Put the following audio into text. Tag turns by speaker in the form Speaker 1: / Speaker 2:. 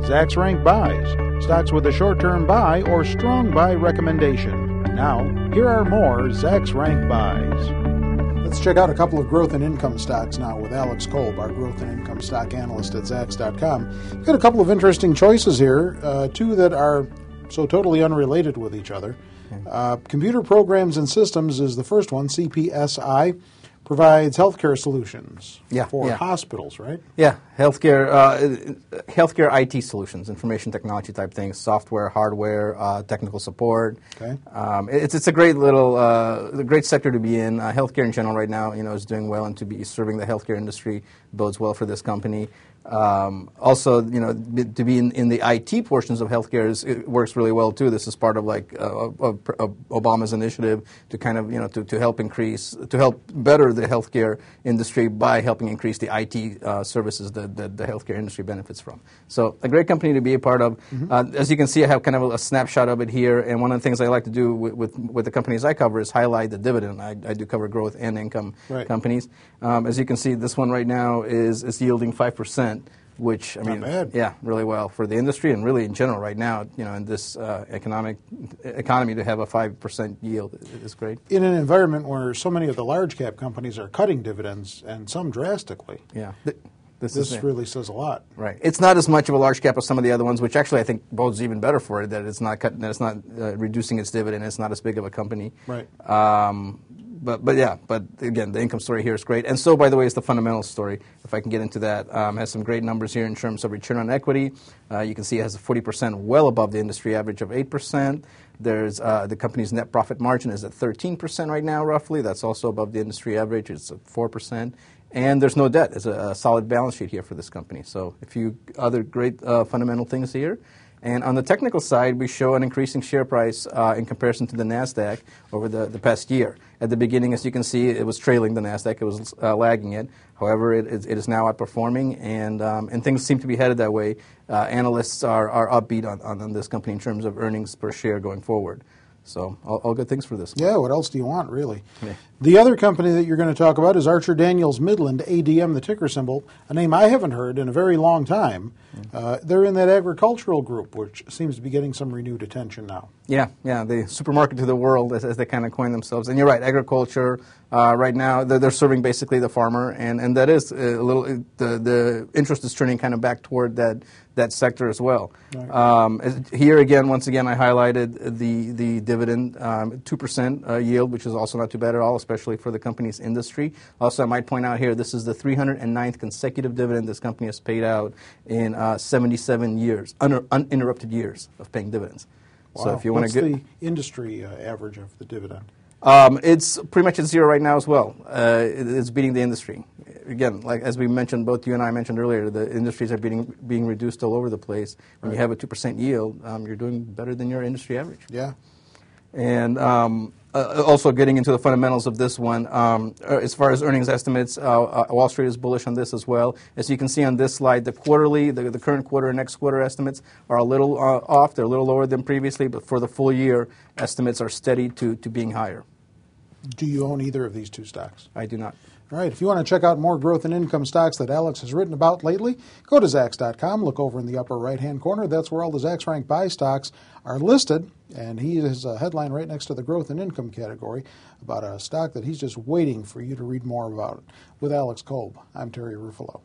Speaker 1: Zacks Rank Buys, stocks with a short-term buy or strong buy recommendation. Now, here are more Zacks Rank Buys. Let's check out a couple of growth and income stocks now with Alex Kolb, our growth and income stock analyst at Zacks.com. We've got a couple of interesting choices here, two that are so totally unrelated with each other. Computer Programs and Systems is the first one. CPSI provides healthcare solutions for hospitals, right?
Speaker 2: Yeah, healthcare IT solutions, information technology type things, software, hardware, technical support.
Speaker 1: Okay.
Speaker 2: It's a great great sector to be in. Healthcare in general right now, is doing well, and to be serving the healthcare industry bodes well for this company. Also, to be in the IT portions of healthcare it works really well too. This is part of Obama's initiative to kind of to help better the healthcare industry by helping increase the IT services that the healthcare industry benefits from. So a great company to be a part of. As you can see, I have kind of a snapshot of it here. And one of the things I like to do with the companies I cover is highlight the dividend. I do cover growth and income companies. As you can see, this one right now is yielding 5%. Which,
Speaker 1: Not bad.
Speaker 2: Yeah, really well for the industry and really in general right now, in this economy to have a 5% yield is great.
Speaker 1: In an environment where so many of the large cap companies are cutting dividends and some drastically.
Speaker 2: Yeah.
Speaker 1: This really says a lot.
Speaker 2: Right. It's not as much of a large cap as some of the other ones, which actually I think bodes even better for it, that it's not reducing its dividend, it's not as big of a company.
Speaker 1: Right.
Speaker 2: But again, the income story here is great. And so, by the way, is the fundamentals story, if I can get into that. Has some great numbers here in terms of return on equity. You can see it has a 40%, well above the industry average of 8%. There's the company's net profit margin is at 13% right now, roughly. That's also above the industry average. It's at 4%. And there's no debt. It's a solid balance sheet here for this company. So a few other great fundamental things here. And on the technical side, we show an increasing share price in comparison to the NASDAQ over the past year. At the beginning, as you can see, it was trailing the NASDAQ. It was lagging it. However, it is now outperforming, and things seem to be headed that way. Analysts are upbeat on this company in terms of earnings per share going forward. So all good things for this one.
Speaker 1: Yeah, what else do you want, really?
Speaker 2: Yeah.
Speaker 1: The other company that you're going to talk about is Archer Daniels Midland, ADM, the ticker symbol, a name I haven't heard in a very long time. They're in that agricultural group, which seems to be getting some renewed attention now. Yeah,
Speaker 2: the supermarket to the world, as they kind of coin themselves. And you're right, agriculture, right now, they're serving basically the farmer, and that is a little, the interest is turning kind of back toward that sector as well. Right. Here again, once again, I highlighted the dividend, 2% yield, which is also not too bad at all, especially for the company's industry. Also, I might point out here, this is the 309th consecutive dividend this company has paid out in 77 years, uninterrupted years of paying dividends.
Speaker 1: Wow.
Speaker 2: So if you
Speaker 1: What's the industry average of the dividend?
Speaker 2: It's pretty much at zero right now as well. It's beating the industry. Again, like as we mentioned, both you and I mentioned earlier, the industries are being reduced all over the place. When you have a 2% yield, you're doing better than your industry average.
Speaker 1: Yeah.
Speaker 2: And also getting into the fundamentals of this one, as far as earnings estimates, Wall Street is bullish on this as well. As you can see on this slide, the quarterly, the current quarter and next quarter estimates are a little off. They're a little lower than previously, but for the full year, estimates are steady to being higher.
Speaker 1: Do you own either of these two stocks?
Speaker 2: I do not.
Speaker 1: All right, if you want to check out more growth and income stocks that Alex has written about lately, go to Zacks.com, look over in the upper right-hand corner. That's where all the Zacks Rank Buy stocks are listed, and he has a headline right next to the growth and income category about a stock that he's just waiting for you to read more about. With Alex Kolb, I'm Terry Ruffalo.